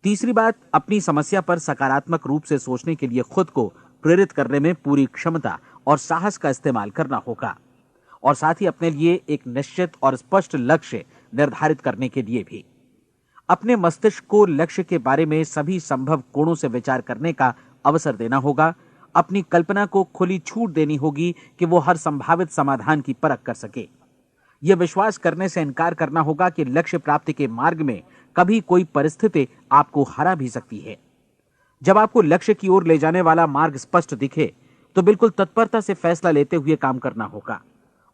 तीसरी बात, अपनी समस्या पर सकारात्मक रूप से सोचने के लिए खुद को प्रेरित करने में पूरी क्षमता और साहस का इस्तेमाल करना होगा और साथ ही अपने लिए एक निश्चित और स्पष्ट लक्ष्य निर्धारित करने के लिए भी। अपने मस्तिष्क को लक्ष्य के बारे में सभी संभव कोणों से विचार करने का अवसर देना होगा। अपनी कल्पना को खुली छूट देनी होगी कि वो हर संभावित समाधान की परख कर सके। यह विश्वास करने से इनकार करना होगा कि लक्ष्य प्राप्ति के मार्ग में कभी कोई परिस्थिति आपको हरा भी सकती है। जब आपको लक्ष्य की ओर ले जाने वाला मार्ग स्पष्ट दिखे तो बिल्कुल तत्परता से फैसला लेते हुए काम करना होगा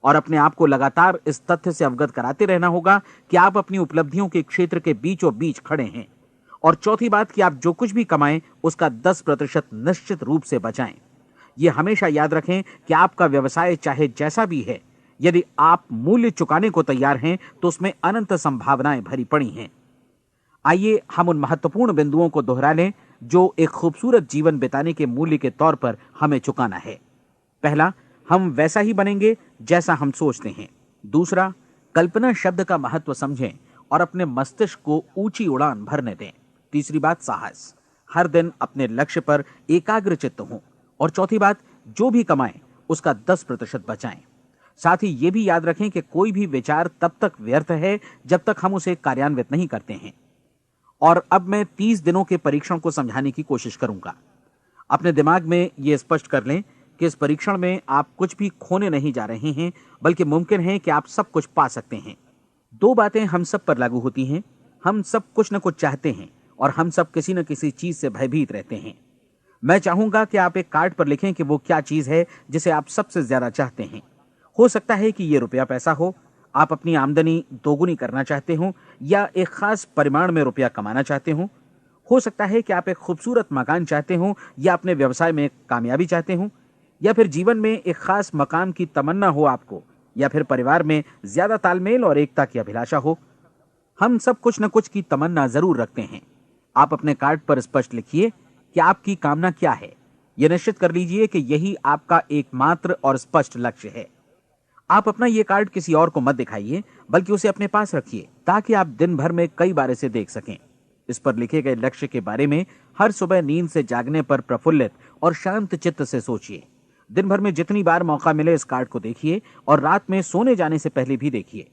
और अपने आप को लगातार इस तथ्य से अवगत कराते रहना होगा कि आप अपनी उपलब्धियों के क्षेत्र के बीचों बीच खड़े हैं। और चौथी बात कि आप जो कुछ भी कमाएं उसका 10% निश्चित रूप से बचाएं। यह हमेशा याद रखें कि आपका व्यवसाय चाहे जैसा भी है, यदि आप मूल्य चुकाने को तैयार हैं तो उसमें अनंत संभावनाएं भरी पड़ी हैं। आइए हम उन महत्वपूर्ण बिंदुओं को दोहरा लें जो एक खूबसूरत जीवन बिताने के मूल्य के तौर पर हमें चुकाना है। पहला, हम वैसा ही बनेंगे जैसा हम सोचते हैं। दूसरा, कल्पना शब्द का महत्व समझें और अपने मस्तिष्क को ऊंची उड़ान भरने दें। तीसरी बात, साहस, हर दिन अपने लक्ष्य पर एकाग्र चित्त हों। और चौथी बात, जो भी कमाएं उसका 10% बचाएं। साथ ही ये भी याद रखें कि कोई भी विचार तब तक व्यर्थ है जब तक हम उसे कार्यान्वित नहीं करते हैं। और अब मैं 30 दिनों के परीक्षण को समझाने की कोशिश करूंगा। अपने दिमाग में यह स्पष्ट कर लें कि इस परीक्षण में आप कुछ भी खोने नहीं जा रहे हैं, बल्कि मुमकिन है कि आप सब कुछ पा सकते हैं। 2 बातें हम सब पर लागू होती हैं। हम सब कुछ न कुछ चाहते हैं और हम सब किसी न किसी चीज से भयभीत रहते हैं। मैं चाहूंगा कि आप एक कार्ड पर लिखें कि वो क्या चीज है जिसे आप सबसे ज्यादा चाहते हैं। हो सकता है कि ये रुपया पैसा हो, आप अपनी आमदनी दोगुनी करना चाहते हो या एक खास परिमाण में रुपया कमाना चाहते हो सकता है कि आप एक खूबसूरत मकान चाहते हो या अपने व्यवसाय में कामयाबी चाहते हो या फिर जीवन में एक खास मकाम की तमन्ना हो आपको, या फिर परिवार में ज्यादा तालमेल और एकता की अभिलाषा हो। हम सब कुछ न कुछ की तमन्ना जरूर रखते हैं। आप अपने कार्ड पर स्पष्ट लिखिए कि आपकी कामना क्या है। यह निश्चित कर लीजिए कि यही आपका एकमात्र और स्पष्ट लक्ष्य है। आप अपना ये कार्ड किसी और को मत दिखाइए, बल्कि उसे अपने पास रखिए ताकि आप दिन भर में कई बार इसे देख सकें। इस पर लिखे गए लक्ष्य के बारे में हर सुबह नींद से जागने पर प्रफुल्लित और शांत चित्त से सोचिए। दिन भर में जितनी बार मौका मिले इस कार्ड को देखिए और रात में सोने जाने से पहले भी देखिए।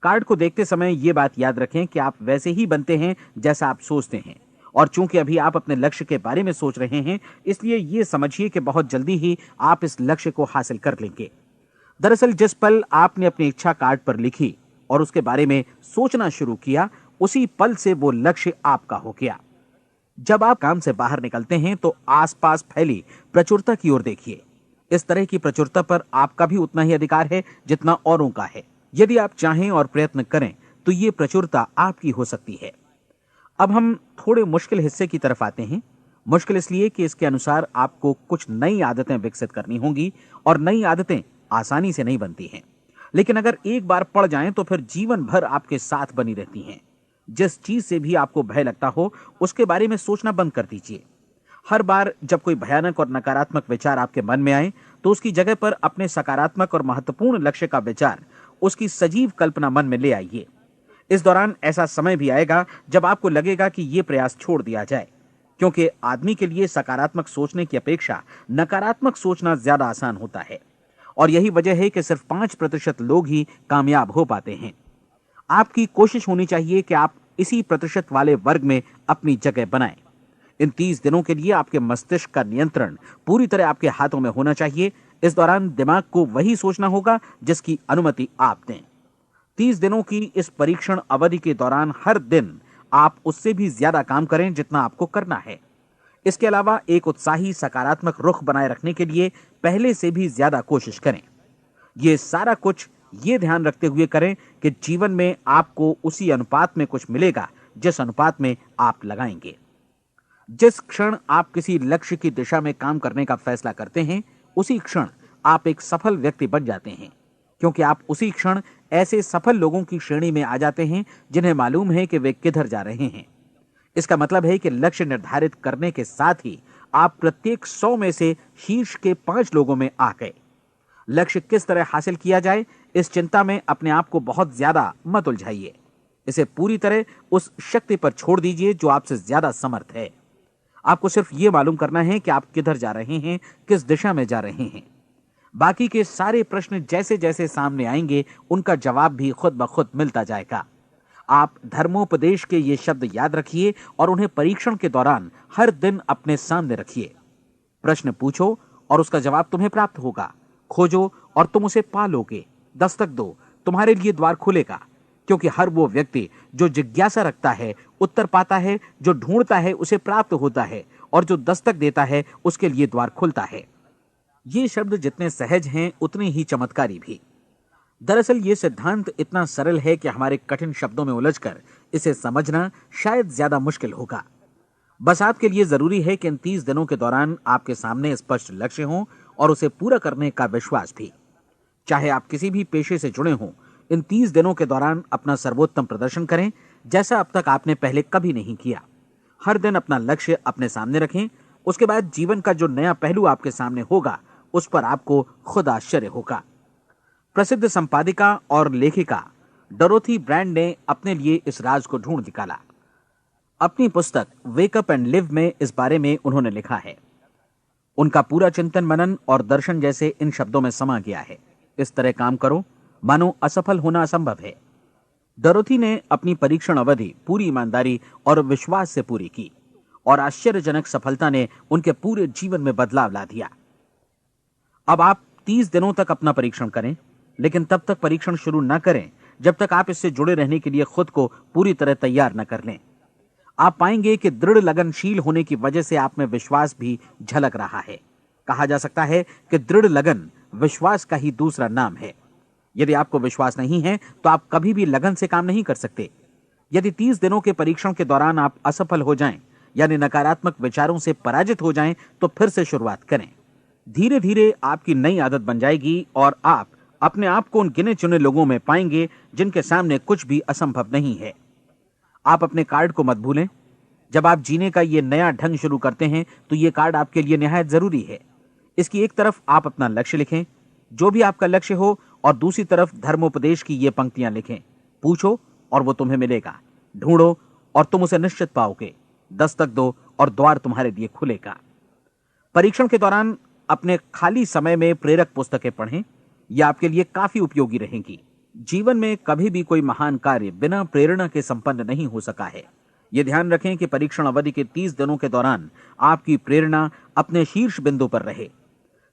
कार्ड को देखते समय ये बात याद रखें कि आप वैसे ही बनते हैं जैसा आप सोचते हैं, और चूंकि अभी आप अपने लक्ष्य के बारे में सोच रहे हैं, इसलिए ये समझिए कि बहुत जल्दी ही आप इस लक्ष्य को हासिल कर लेंगे। दरअसल जिस पल आपने अपनी इच्छा कार्ड पर लिखी और उसके बारे में सोचना शुरू किया, उसी पल से वो लक्ष्य आपका हो गया। जब आप काम से बाहर निकलते हैं तो आसपास फैली प्रचुरता की ओर देखिए। इस तरह की प्रचुरता पर आपका भी उतना ही अधिकार है जितना औरों का है। यदि आप चाहें और प्रयत्न करें तो ये प्रचुरता आपकी हो सकती है। अब हम थोड़े मुश्किल हिस्से की तरफ आते हैं। मुश्किल इसलिए कि इसके अनुसार आपको कुछ नई आदतें विकसित करनी होंगी, और नई आदतें आसानी से नहीं बनती हैं, लेकिन अगर एक बार पड़ जाएं तो फिर जीवन भर आपके साथ बनी रहती हैं। जिस चीज से भी आपको भय लगता हो, उसके बारे में सोचना बंद कर दीजिए। हर बार जब कोई भयानक और नकारात्मक विचार आपके मन में आए, तो उसकी जगह पर अपने सकारात्मक और महत्वपूर्ण लक्ष्य का विचार, उसकी सजीव कल्पना मन में ले आइए। इस दौरान ऐसा समय भी आएगा जब आपको लगेगा कि ये प्रयास छोड़ दिया जाए, क्योंकि आदमी के लिए सकारात्मक सोचने की अपेक्षा नकारात्मक सोचना ज्यादा आसान होता है, और यही वजह है कि सिर्फ 5% लोग ही कामयाब हो पाते हैं। आपकी कोशिश होनी चाहिए कि आप इसी प्रतिशत वाले वर्ग में अपनी जगह बनाएं। इन 30 दिनों के लिए आपके मस्तिष्क का नियंत्रण पूरी तरह आपके हाथों में होना चाहिए। इस दौरान दिमाग को वही सोचना होगा जिसकी अनुमति आप दें। 30 दिनों की इस परीक्षण अवधि के दौरान हर दिन आप उससे भी ज्यादा काम करें जितना आपको करना है। इसके अलावा एक उत्साही सकारात्मक रुख बनाए रखने के लिए पहले से भी ज्यादा कोशिश करें। ये सारा कुछ ये ध्यान रखते हुए करें कि जीवन में आपको उसी अनुपात में कुछ मिलेगा जिस अनुपात में आप लगाएंगे। जिस क्षण आप किसी लक्ष्य की दिशा में काम करने का फैसला करते हैं, उसी क्षण आप एक सफल व्यक्ति बन जाते हैं, क्योंकि आप उसी क्षण ऐसे सफल लोगों की श्रेणी में आ जाते हैं जिन्हें मालूम है कि वे किधर जा रहे हैं। इसका मतलब है कि लक्ष्य निर्धारित करने के साथ ही आप प्रत्येक 100 में से शीर्ष के 5 लोगों में आ गए। लक्ष्य किस तरह हासिल किया जाए, इस चिंता में अपने आप को बहुत ज्यादा मत उलझाइए। इसे पूरी तरह उस शक्ति पर छोड़ दीजिए जो आपसे ज्यादा समर्थ है। आपको सिर्फ ये मालूम करना है कि आप किधर जा रहे हैं, किस दिशा में जा रहे हैं। बाकी के सारे प्रश्न जैसे जैसे सामने आएंगे, उनका जवाब भी खुद ब खुद मिलता जाएगा। आप धर्मोपदेश के ये शब्द याद रखिए और उन्हें परीक्षण के दौरान हर दिन अपने सामने रखिए। प्रश्न पूछो और उसका जवाब तुम्हें प्राप्त होगा। खोजो और तुम उसे पा लोगे। दस्तक दो, तुम्हारे लिए द्वार खुलेगा, क्योंकि हर वो व्यक्ति जो जिज्ञासा रखता है उत्तर पाता है, जो ढूंढता है उसे प्राप्त होता है, और जो दस्तक देता है उसके लिए द्वार खुलता है। ये शब्द जितने सहज हैं उतने ही चमत्कारी भी। दरअसल ये सिद्धांत इतना सरल है कि हमारे कठिन शब्दों में उलझकर इसे समझना शायद ज्यादा मुश्किल होगा। बस आपके लिए जरूरी है कि इन 30 दिनों के दौरान आपके सामने स्पष्ट लक्ष्य हो और उसे पूरा करने का विश्वास भी। चाहे आप किसी भी पेशे से जुड़े हों, इन 30 दिनों के दौरान अपना सर्वोत्तम प्रदर्शन करें, जैसा अब तक आपने पहले कभी नहीं किया। हर दिन अपना लक्ष्य अपने सामने रखें। उसके बाद जीवन का जो नया पहलू आपके सामने होगा, उस पर आपको खुद आश्चर्य होगा। प्रसिद्ध संपादिका और लेखिका डोरोथी ब्रैंड ने अपने लिए इस राज को ढूंढ निकाला। अपनी पुस्तक वेक अप एंड लिव में इस बारे में उन्होंने लिखा है। उनका पूरा चिंतन मनन और दर्शन जैसे इन शब्दों में समा गया है। इस तरह काम करो मानो असफल होना असंभव है। डोरोथी ने अपनी परीक्षण अवधि पूरी ईमानदारी और विश्वास से पूरी की, और आश्चर्यजनक सफलता ने उनके पूरे जीवन में बदलाव ला दिया। अब आप 30 दिनों तक अपना परीक्षण करें, लेकिन तब तक परीक्षण शुरू न करें जब तक आप इससे जुड़े रहने के लिए खुद को पूरी तरह तैयार न कर लें। आप पाएंगे कि दृढ़ लगनशील होने की वजह से आप में विश्वास भी झलक रहा है। कहा जा सकता है कि दृढ़ लगन विश्वास का ही दूसरा नाम है। यदि आपको विश्वास नहीं है तो आप कभी भी लगन से काम नहीं कर सकते। यदि 30 दिनों के परीक्षण के दौरान आप असफल हो जाएं, यानी नकारात्मक विचारों से पराजित हो जाएं, तो फिर से शुरुआत करें। धीरे धीरे आपकी नई आदत बन जाएगी और आप अपने आप को उन गिने चुने लोगों में पाएंगे जिनके सामने कुछ भी असंभव नहीं है। आप अपने कार्ड को मत भूलें। जब आप जीने का ये नया ढंग शुरू करते हैं तो ये कार्ड आपके लिए निहायत जरूरी है। इसकी एक तरफ आप अपना लक्ष्य लिखें। जो भी आपका लक्ष्य हो और दूसरी तरफ धर्मोपदेश की ये पंक्तियां लिखें, पूछो और वो तुम्हें मिलेगा, ढूंढो और तुम उसे निश्चित पाओगे, दस्तक दो और द्वार तुम्हारे लिए खुलेगा। परीक्षण के दौरान अपने खाली समय में प्रेरक पुस्तकें पढ़ें, यह आपके लिए काफी उपयोगी रहेंगी। जीवन में कभी भी कोई महान कार्य बिना प्रेरणा के संपन्न नहीं हो सका है। यह ध्यान रखें कि परीक्षण अवधि के 30 दिनों के दौरान आपकी प्रेरणा अपने शीर्ष बिंदु पर रहे।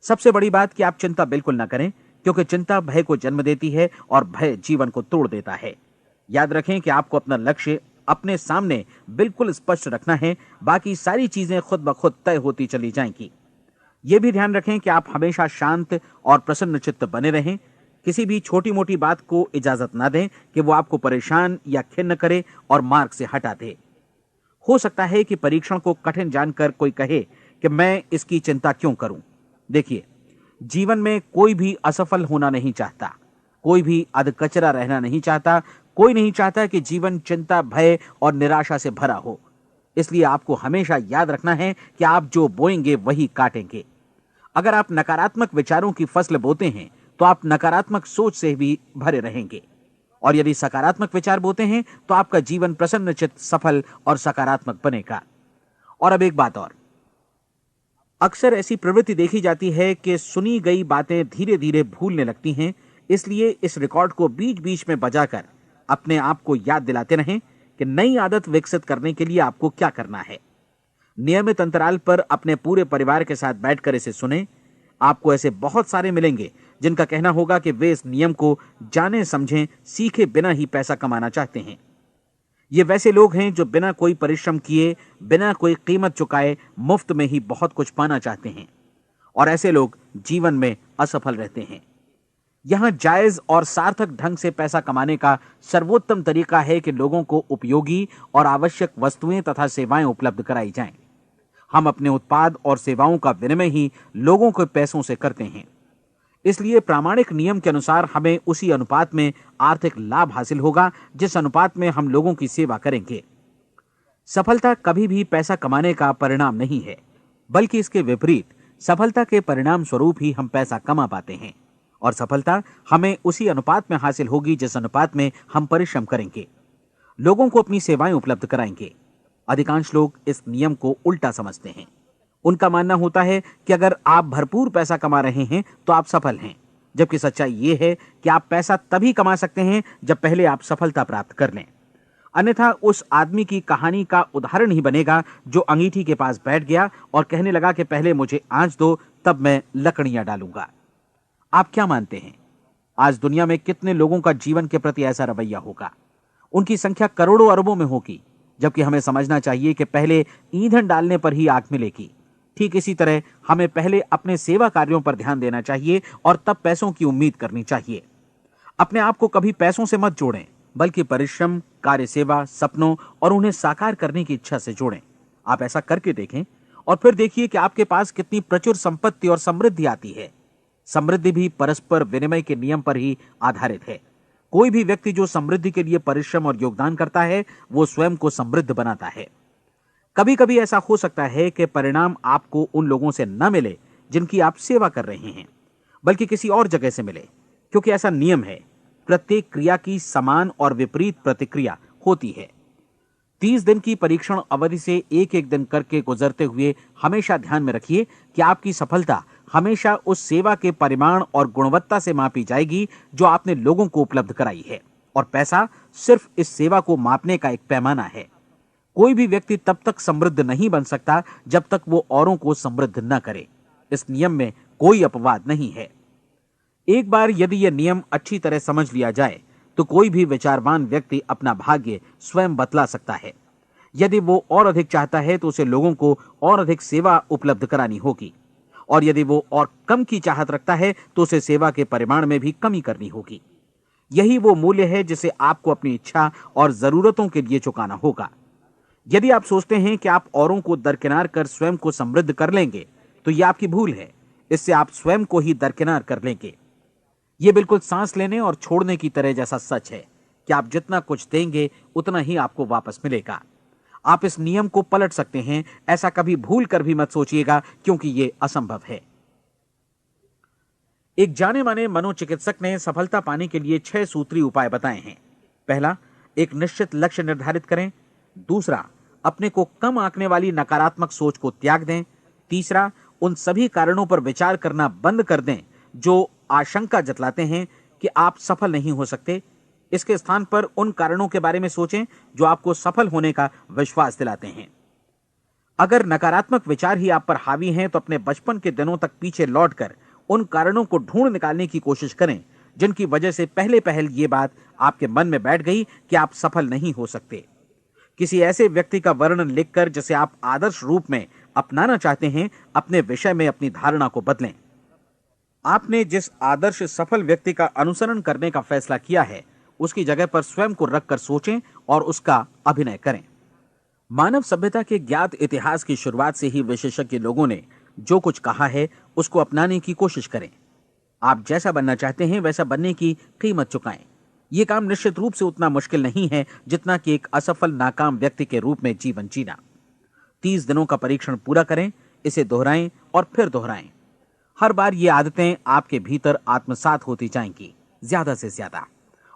सबसे बड़ी बात कि आप चिंता बिल्कुल न करें, क्योंकि चिंता भय को जन्म देती है और भय जीवन को तोड़ देता है। याद रखें कि आपको अपना लक्ष्य अपने सामने बिल्कुल स्पष्ट रखना है, बाकी सारी चीजें खुद ब खुद तय होती चली जाएंगी। यह भी ध्यान रखें कि आप हमेशा शांत और प्रसन्न चित्त बने रहें। किसी भी छोटी मोटी बात को इजाजत ना दें कि वो आपको परेशान या खिन्न करे और मार्ग से हटा दे। हो सकता है कि परीक्षण को कठिन जानकर कोई कहे कि मैं इसकी चिंता क्यों करूं। देखिए, जीवन में कोई भी असफल होना नहीं चाहता, कोई भी अधकचरा रहना नहीं चाहता, कोई नहीं चाहता कि जीवन चिंता, भय और निराशा से भरा हो। इसलिए आपको हमेशा याद रखना है कि आप जो बोएंगे वही काटेंगे। अगर आप नकारात्मक विचारों की फसल बोते हैं तो आप नकारात्मक सोच से भी भरे रहेंगे, और यदि सकारात्मक विचार बोते हैं तो आपका जीवन प्रसन्नचित्त, सफल और सकारात्मक बनेगा। और अब एक बात और, अक्सर ऐसी प्रवृत्ति देखी जाती है कि सुनी गई बातें धीरे धीरे भूलने लगती हैं। इसलिए इस रिकॉर्ड को बीच बीच में बजाकर अपने आप को याद दिलाते रहें कि नई आदत विकसित करने के लिए आपको क्या करना है। नियमित अंतराल पर अपने पूरे परिवार के साथ बैठकर इसे सुनें। आपको ऐसे बहुत सारे मिलेंगे जिनका कहना होगा कि वे इस नियम को जाने समझें सीखे बिना ही पैसा कमाना चाहते हैं। ये वैसे लोग हैं जो बिना कोई परिश्रम किए, बिना कोई कीमत चुकाए मुफ्त में ही बहुत कुछ पाना चाहते हैं, और ऐसे लोग जीवन में असफल रहते हैं। यहां जायज और सार्थक ढंग से पैसा कमाने का सर्वोत्तम तरीका है कि लोगों को उपयोगी और आवश्यक वस्तुएं तथा सेवाएं उपलब्ध कराई जाएं। हम अपने उत्पाद और सेवाओं का विनिमय ही लोगों के पैसों से करते हैं। इसलिए प्रामाणिक नियम के अनुसार हमें उसी अनुपात में आर्थिक लाभ हासिल होगा जिस अनुपात में हम लोगों की सेवा करेंगे। सफलता कभी भी पैसा कमाने का परिणाम नहीं है, बल्कि इसके विपरीत सफलता के परिणाम स्वरूप ही हम पैसा कमा पाते हैं, और सफलता हमें उसी अनुपात में हासिल होगी जिस अनुपात में हम परिश्रम करेंगे, लोगों को अपनी सेवाएं उपलब्ध कराएंगे। अधिकांश लोग इस नियम को उल्टा समझते हैं। उनका मानना होता है कि अगर आप भरपूर पैसा कमा रहे हैं तो आप सफल हैं, जबकि सच्चाई यह है कि आप पैसा तभी कमा सकते हैं जब पहले आप सफलता प्राप्त कर लें। अन्यथा उस आदमी की कहानी का उदाहरण ही बनेगा जो अंगीठी के पास बैठ गया और कहने लगा कि पहले मुझे आंच दो, तब मैं लकड़ियां डालूंगा। आप क्या मानते हैं, आज दुनिया में कितने लोगों का जीवन के प्रति ऐसा रवैया होगा? उनकी संख्या करोड़ों अरबों में होगी, जबकि हमें समझना चाहिए कि पहले ईंधन डालने पर ही आग मिलेगी। ठीक इसी तरह हमें पहले अपने सेवा कार्यों पर ध्यान देना चाहिए और तब पैसों की उम्मीद करनी चाहिए। अपने आप को कभी पैसों से मत जोड़ें, बल्कि परिश्रम, कार्य सेवा, सपनों और उन्हें साकार करने की इच्छा से जोड़ें। आप ऐसा करके देखें और फिर देखिए कि आपके पास कितनी प्रचुर संपत्ति और समृद्धि आती है। समृद्धि भी परस्पर विनिमय के नियम पर ही आधारित है। कोई भी व्यक्ति जो समृद्धि के लिए परिश्रम और योगदान करता है, वो स्वयं को समृद्ध बनाता है। कभी कभी ऐसा हो सकता है कि परिणाम आपको उन लोगों से न मिले जिनकी आप सेवा कर रहे हैं, बल्कि किसी और जगह से मिले, क्योंकि ऐसा नियम है, प्रत्येक क्रिया की समान और विपरीत प्रतिक्रिया होती है। 30 दिन की परीक्षण अवधि से एक एक दिन करके गुजरते हुए हमेशा ध्यान में रखिए कि आपकी सफलता हमेशा उस सेवा के परिमाण और गुणवत्ता से मापी जाएगी जो आपने लोगों को उपलब्ध कराई है, और पैसा सिर्फ इस सेवा को मापने का एक पैमाना है। कोई भी व्यक्ति तब तक समृद्ध नहीं बन सकता जब तक वो औरों को समृद्ध न करे। इस नियम में कोई अपवाद नहीं है। एक बार यदि यह नियम अच्छी तरह समझ लिया जाए तो कोई भी विचारवान व्यक्ति अपना भाग्य स्वयं बतला सकता है। यदि वो और अधिक चाहता है तो उसे लोगों को और अधिक सेवा उपलब्ध करानी होगी, और यदि वो और कम की चाहत रखता है तो उसे सेवा के परिमाण में भी कमी करनी होगी। यही वो मूल्य है जिसे आपको अपनी इच्छा और जरूरतों के लिए चुकाना होगा। यदि आप सोचते हैं कि आप औरों को दरकिनार कर स्वयं को समृद्ध कर लेंगे तो यह आपकी भूल है। इससे आप स्वयं को ही दरकिनार कर लेंगे। यह बिल्कुल सांस लेने और छोड़ने की तरह जैसा सच है कि आप जितना कुछ देंगे उतना ही आपको वापस मिलेगा। आप इस नियम को पलट सकते हैं, ऐसा कभी भूल कर भी मत सोचिएगा, क्योंकि यह असंभव है। एक जाने माने मनोचिकित्सक ने सफलता पाने के लिए 6 सूत्री उपाय बताए हैं। पहला, एक निश्चित लक्ष्य निर्धारित करें। दूसरा, अपने को कम आंकने वाली नकारात्मक सोच को त्याग दें। तीसरा, उन सभी कारणों पर विचार करना बंद कर दें जो आशंका जतलाते हैं कि आप सफल नहीं हो सकते। इसके स्थान पर उन कारणों के बारे में सोचें जो आपको सफल होने का विश्वास दिलाते हैं। अगर नकारात्मक विचार ही आप पर हावी हैं तो अपने बचपन के दिनों तक पीछे लौटकर उन कारणों को ढूंढ निकालने की कोशिश करें जिनकी वजह से पहले पहल ये बात आपके मन में बैठ गई कि आप सफल नहीं हो सकते। किसी ऐसे व्यक्ति का वर्णन लिखकर जिसे आप आदर्श रूप में अपनाना चाहते हैं, अपने विषय में अपनी धारणा को बदलें। आपने जिस आदर्श सफल व्यक्ति का अनुसरण करने का फैसला किया है, उसकी जगह पर स्वयं को रखकर सोचें और उसका अभिनय करें। मानव सभ्यता के ज्ञात इतिहास की शुरुआत से ही विशेषज्ञ लोगों ने जो कुछ कहा है उसको अपनाने की कोशिश करें। आप जैसा बनना चाहते हैं वैसा बनने की कीमत चुकाएं। यह काम निश्चित रूप से उतना मुश्किल नहीं है जितना कि एक असफल नाकाम व्यक्ति के रूप में जीवन जीना। 30 दिनों का परीक्षण पूरा करें, इसे दोहराएं और फिर दोहराएं। हर बार ये आदतें आपके भीतर आत्मसात होती जाएंगी, ज्यादा से ज्यादा।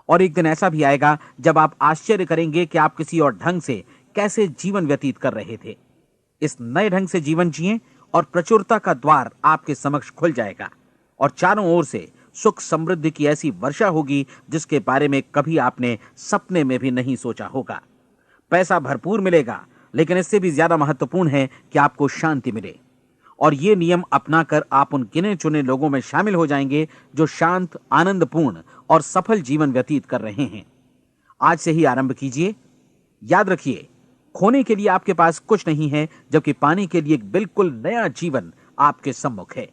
और एक दिन ऐसा भी आएगा जब आप आश्चर्य करेंगे कि आप किसी और ढंग से कैसे जीवन व्यतीत कर रहे थे। इस नए ढंग से जीवन जिएं और प्रचुरता का द्वार आपके समक्ष खुल जाएगा और चारों ओर से सुख समृद्धि की ऐसी वर्षा होगी जिसके बारे में कभी आपने सपने में भी नहीं सोचा होगा। पैसा भरपूर मिलेगा, लेकिन इससे भी ज्यादा महत्वपूर्ण है कि आपको शांति मिले। और ये नियम अपनाकर आप उन गिने चुने लोगों में शामिल हो जाएंगे जो शांत, आनंदपूर्ण और सफल जीवन व्यतीत कर रहे हैं। आज से ही आरंभ कीजिए। याद रखिए, खोने के लिए आपके पास कुछ नहीं है, जबकि पाने के लिए एक बिल्कुल नया जीवन आपके सम्मुख है।